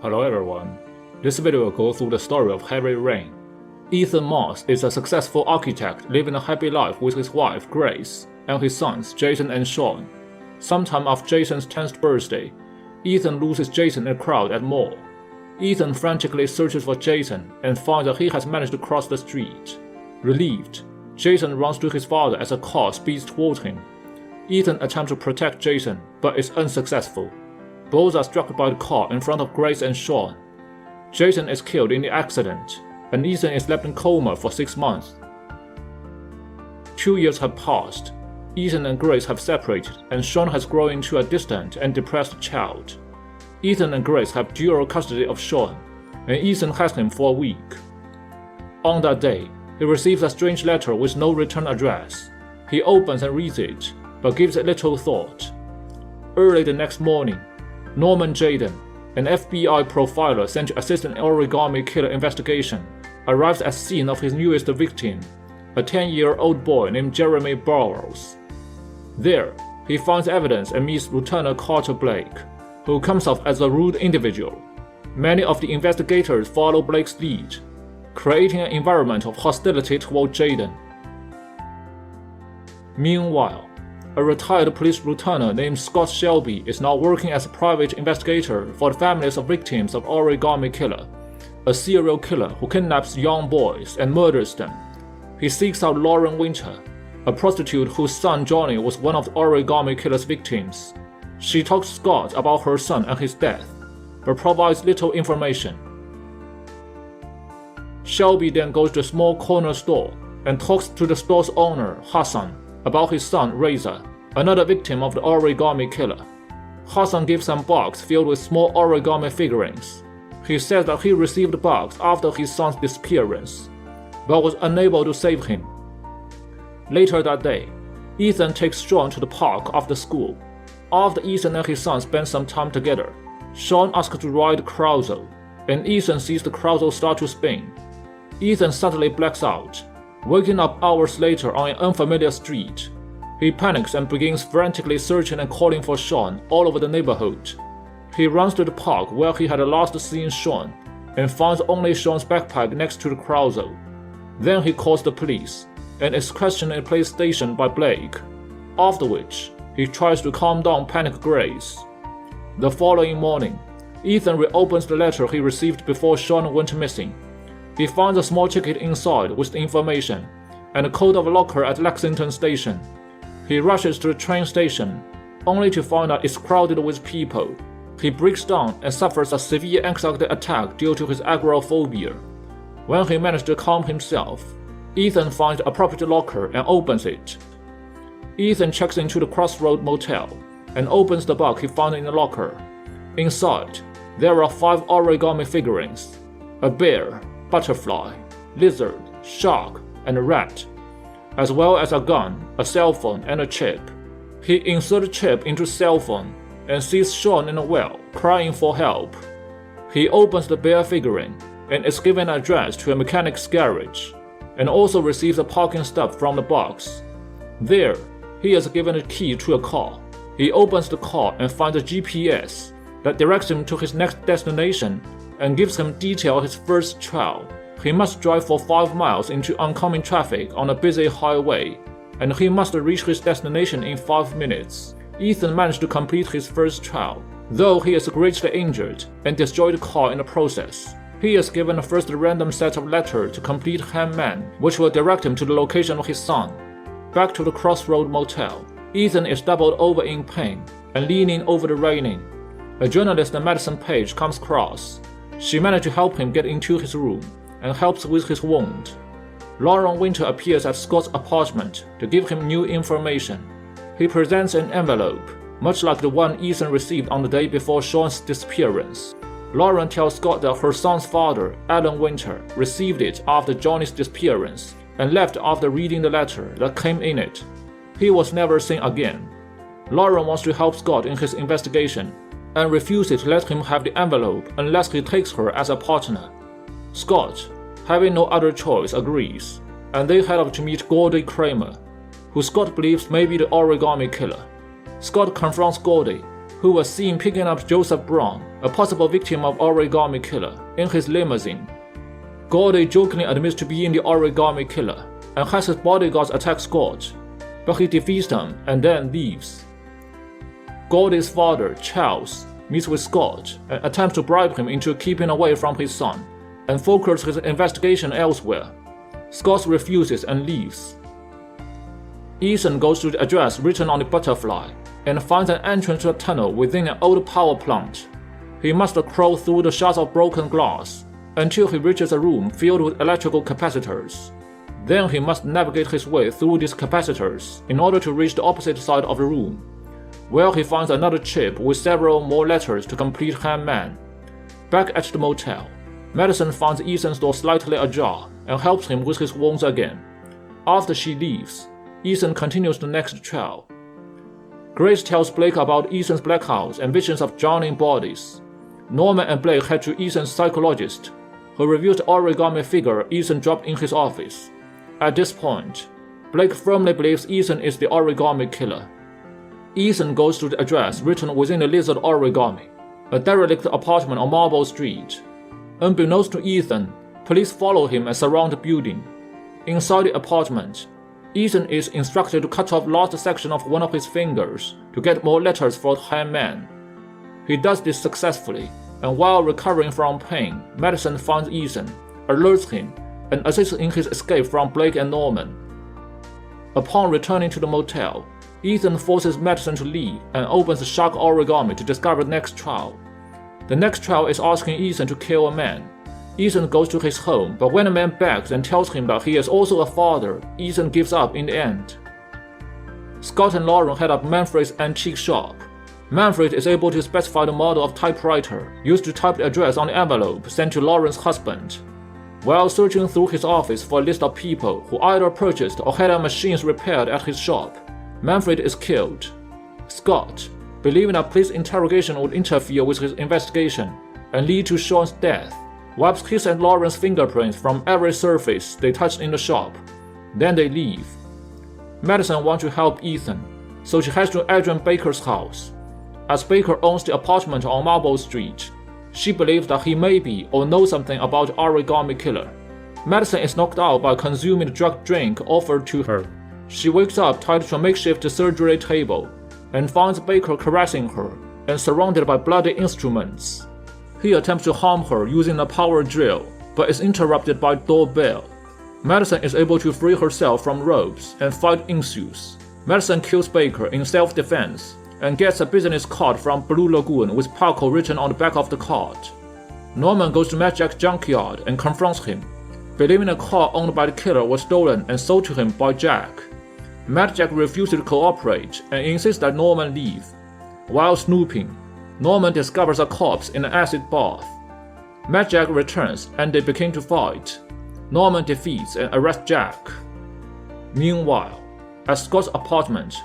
Hello everyone. This video will go through the story of Heavy Rain. Ethan Moss is a successful architect living a happy life with his wife Grace and his sons Jason and Sean. Sometime after Jason's 10th birthday, Ethan loses Jason in a crowd at mall. Ethan frantically searches for Jason and finds that he has managed to cross the street. Relieved, Jason runs to his father as a car speeds toward him. Ethan attempts to protect Jason, but is unsuccessful. Both are struck by the car in front of Grace and Sean. Jason is killed in the accident, and Ethan is left in coma for 6 months. 2 years have passed. Ethan and Grace have separated, and Sean has grown into a distant and depressed child. Ethan and Grace have dual custody of Sean, and Ethan has him for a week. On that day, he receives a strange letter with no return address. He opens and reads it, but gives it little thought. Early the next morning, Norman Jayden, an FBI profiler sent to assist an origami killer investigation, arrives at the scene of his newest victim, a 10-year-old boy named Jeremy Burroughs. There, he finds evidence and meets Lieutenant Carter Blake, who comes off as a rude individual. Many of the investigators follow Blake's lead, creating an environment of hostility toward Jayden. Meanwhile, a retired police lieutenant named Scott Shelby is now working as a private investigator for the families of victims of Origami Killer, a serial killer who kidnaps young boys and murders them. He seeks out Lauren Winter, a prostitute whose son Johnny was one of the Origami Killer's victims. She talks to Scott about her son and his death, but provides little information. Shelby then goes to a small corner store and talks to the store's owner, Hassan, about his son Reza, another victim of the Origami Killer. Hassan gives him a box filled with small origami figurines. He says that he received the box after his son's disappearance, but was unable to save him. Later that day, Ethan takes Sean to the park after school. After Ethan and his son spend some time together, Sean asks to ride Carousel, and Ethan sees the Carousel start to spin. Ethan suddenly blacks out, waking up hours later on an unfamiliar street. He panics and begins frantically searching and calling for Sean all over the neighborhood. He runs to the park where he had last seen Sean and finds only Sean's backpack next to the Carousel. Then he calls the police and is questioned in a police station by Blake, after which he tries to calm down panicked Grace. The following morning, Ethan reopens the letter he received before Sean went missing. He finds a small ticket inside with the information and a code of a locker at Lexington Station. He rushes to the train station, only to find that it's crowded with people. He breaks down and suffers a severe anxiety attack due to his agoraphobia. When he manages to calm himself, Ethan finds a property locker and opens it. Ethan checks into the Crossroad Motel and opens the box he found in the locker. Inside, there are 5 origami figurines: a bear, butterfly, lizard, shark, and a rat, as well as a gun, a cell phone, and a chip. He inserts the chip into the cell phone and sees Sean in a well, crying for help. He opens the bear figurine and is given an address to a mechanic's garage, and also receives a parking stub from the box. There, he is given a key to a car. He opens the car and finds a GPS that directs him to his next destination and gives him detail of his first trial. He must drive for 5 miles into oncoming traffic on a busy highway, and he must reach his destination in 5 minutes. Ethan managed to complete his first trial, though he is greatly injured and destroyed the car in the process. He is given a first random set of letters to complete Handman, which will direct him to the location of his son. Back to the Crossroad Motel, Ethan is doubled over in pain and leaning over the railing. A journalist, Madison Page, comes across. She managed to help him get into his room and helps with his wound. Lauren Winter appears at Scott's apartment to give him new information. He presents an envelope, much like the one Ethan received on the day before Sean's disappearance. Lauren tells Scott that her son's father, Alan Winter, received it after Johnny's disappearance and left after reading the letter that came in it. He was never seen again. Lauren wants to help Scott in his investigation and refuses to let him have the envelope unless he takes her as a partner. Scott, having no other choice, agrees, and they head up to meet Gordy Kramer, who Scott believes may be the Origami Killer. Scott confronts Gordy, who was seen picking up Joseph Brown, a possible victim of origami killer, in his limousine. Gordy jokingly admits to being the origami killer and has his bodyguards attack Scott, but he defeats them and then leaves. Gordy's father, Charles, meets with Scott and attempts to bribe him into keeping away from his son and focuses his investigation elsewhere. Scott refuses and leaves. Ethan goes to the address written on the butterfly and finds an entrance to a tunnel within an old power plant. He must crawl through the shards of broken glass until he reaches a room filled with electrical capacitors. Then he must navigate his way through these capacitors in order to reach the opposite side of the room, where he finds another chip with several more letters to complete Hangman. Back at the motel, Madison finds Ethan's door slightly ajar and helps him with his wounds again. After she leaves, Ethan continues the next trial. Grace tells Blake about Ethan's blackouts and visions of drowning bodies. Norman and Blake head to Ethan's psychologist, who reviews the origami figure Ethan dropped in his office. At this point, Blake firmly believes Ethan is the origami killer. Ethan goes to the address written within the lizard origami, a derelict apartment on Marble Street. Unbeknownst to Ethan, police follow him and surround the building. Inside the apartment, Ethan is instructed to cut off the last section of one of his fingers to get more letters for the Hangman. He does this successfully, and while recovering from pain, Madison finds Ethan, alerts him, and assists in his escape from Blake and Norman. Upon returning to the motel, Ethan forces Madison to leave and opens the shark origami to discover the next trial. The next trial is asking Ethan to kill a man. Ethan goes to his home, but when the man begs and tells him that he is also a father, Ethan gives up in the end. Scott and Lauren head up Manfred's antique shop. Manfred is able to specify the model of typewriter used to type the address on the envelope sent to Lauren's husband. While searching through his office for a list of people who either purchased or had their machines repaired at his shop, Manfred is killed. Scott, believing that police interrogation would interfere with his investigation and lead to Sean's death, wipes his and Lauren's fingerprints from every surface they touched in the shop. Then they leave. Madison wants to help Ethan, so she heads to Adrian Baker's house. As Baker owns the apartment on Marble Street, she believes that he may be or knows something about the origami killer. Madison is knocked out by consuming the drugged drink offered to her. She wakes up tied to a makeshift surgery table and finds Baker caressing her and surrounded by bloody instruments. He attempts to harm her using a power drill, but is interrupted by the doorbell. Madison is able to free herself from ropes and fight ensues. Madison kills Baker in self-defense and gets a business card from Blue Lagoon with Paco written on the back of the card. Norman goes to Mad Jack's junkyard and confronts him, believing the car owned by the killer was stolen and sold to him by Jack. Mad Jack refuses to cooperate and insists that Norman leave. While snooping, Norman discovers a corpse in an acid bath. Mad Jack returns and they begin to fight. Norman defeats and arrests Jack. Meanwhile, at Scott's apartment,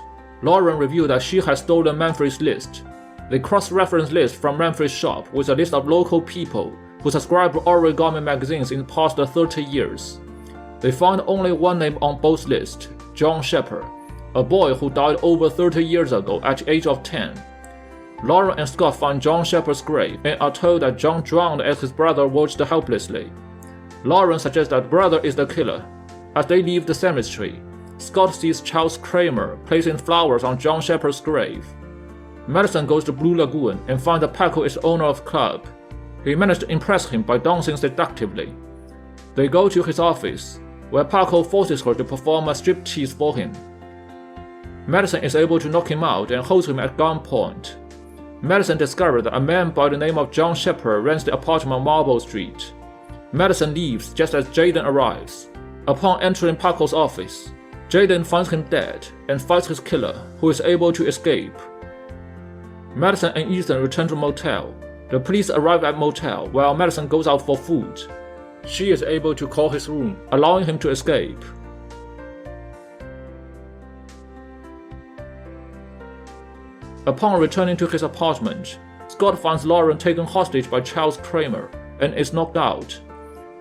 Lauren reveals that she has stolen Manfred's list. They cross-reference lists from Manfred's shop with a list of local people who subscribe to origami magazines in the past 30 years. They find only one name on both lists, John Shepard, a boy who died over 30 years ago at the age of 10. Lauren and Scott find John Shepard's grave and are told that John drowned as his brother watched helplessly. Lauren suggests that brother is the killer. As they leave the cemetery, Scott sees Charles Kramer placing flowers on John Shepard's grave. Madison goes to Blue Lagoon and finds that Paco is the owner of the club. He managed to impress him by dancing seductively. They go to his office, where Paco forces her to perform a striptease for him. Madison is able to knock him out and holds him at gunpoint. Madison discovers that a man by the name of John Shepard rents the apartment on Marble Street. Madison leaves just as Jaden arrives. Upon entering Paco's office, Jaden finds him dead and fights his killer, who is able to escape. Madison and Ethan return to motel. The police arrive at motel while Madison goes out for food. She is able to call his room, allowing him to escape. Upon returning to his apartment, Scott finds Lauren taken hostage by Charles Kramer and is knocked out.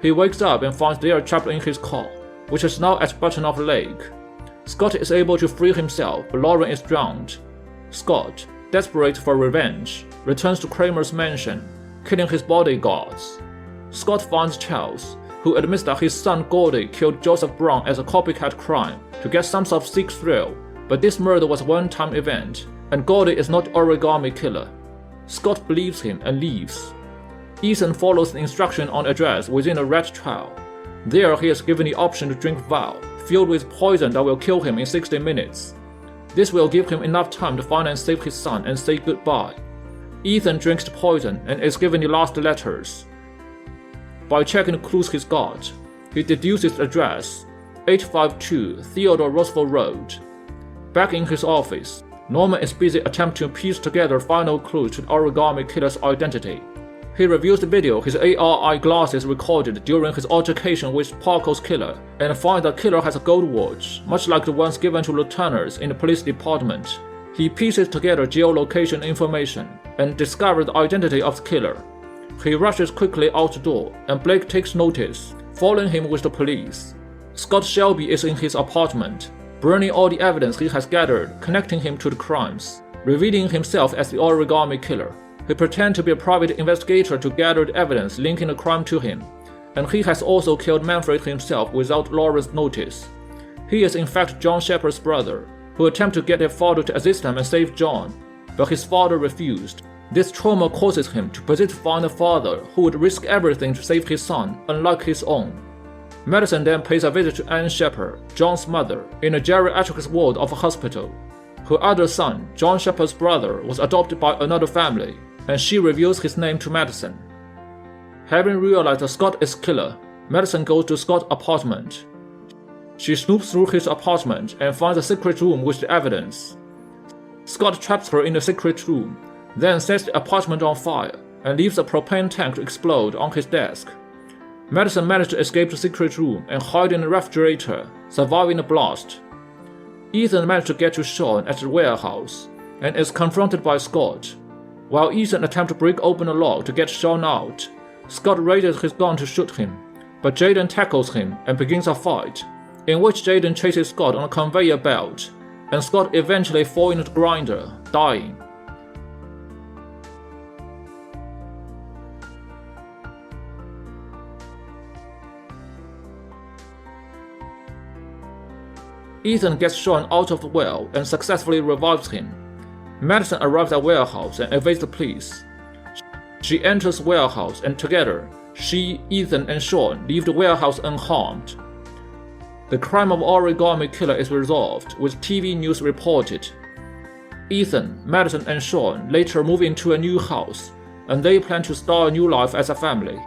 He wakes up and finds they are trapped in his car, which is now at the bottom of the lake. Scott is able to free himself, but Lauren is drowned. Scott, desperate for revenge, returns to Kramer's mansion, killing his bodyguards. Scott finds Charles, who admits that his son Gordy killed Joseph Brown as a copycat crime to get some sort of sick thrill, but this murder was a one-time event, and Gordy is not Origami Killer. Scott believes him and leaves. Ethan follows the instruction on address within a rat trail. There he is given the option to drink Val, filled with poison that will kill him in 60 minutes. This will give him enough time to find and save his son and say goodbye. Ethan drinks the poison and is given the last letters. By checking the clues he's got, he deduces the address, 852 Theodore Roosevelt Road. Back in his office, Norman is busy attempting to piece together final clues to the Origami Killer's identity. He reviews the video his AR eyeglasses recorded during his altercation with Parker's killer and finds that killer has a gold watch, much like the ones given to lieutenants in the police department. He pieces together geolocation information and discovers the identity of the killer. He rushes quickly out the door, and Blake takes notice, following him with the police. Scott Shelby is in his apartment, burning all the evidence he has gathered connecting him to the crimes, revealing himself as the Origami Killer. He pretends to be a private investigator to gather the evidence linking the crime to him, and he has also killed Manfred himself without Laura's notice. He is in fact John Shepard's brother, who attempted to get their father to assist him and save John, but his father refused. This trauma causes him to persist to find a father who would risk everything to save his son, unlike his own. Madison then pays a visit to Anne Shepard, John's mother, in a geriatrics ward of a hospital. Her other son, John Shepard's brother, was adopted by another family, and she reveals his name to Madison. Having realized that Scott is killer, Madison goes to Scott's apartment. She snoops through his apartment and finds a secret room with the evidence. Scott traps her in the secret room, then sets the apartment on fire and leaves a propane tank to explode on his desk. Madison manages to escape the secret room and hide in the refrigerator, surviving the blast. Ethan manages to get to Sean at the warehouse and is confronted by Scott. While Ethan attempts to break open the lock to get Sean out, Scott raises his gun to shoot him, but Jaden tackles him and begins a fight, in which Jaden chases Scott on a conveyor belt, and Scott eventually falls into the grinder, dying. Ethan gets Sean out of the well and successfully revives him. Madison arrives at the warehouse and evades the police. She enters the warehouse and together, she, Ethan, and Sean leave the warehouse unharmed. The crime of Origami Killer is resolved, with TV news reported. Ethan, Madison, and Sean later move into a new house, and they plan to start a new life as a family.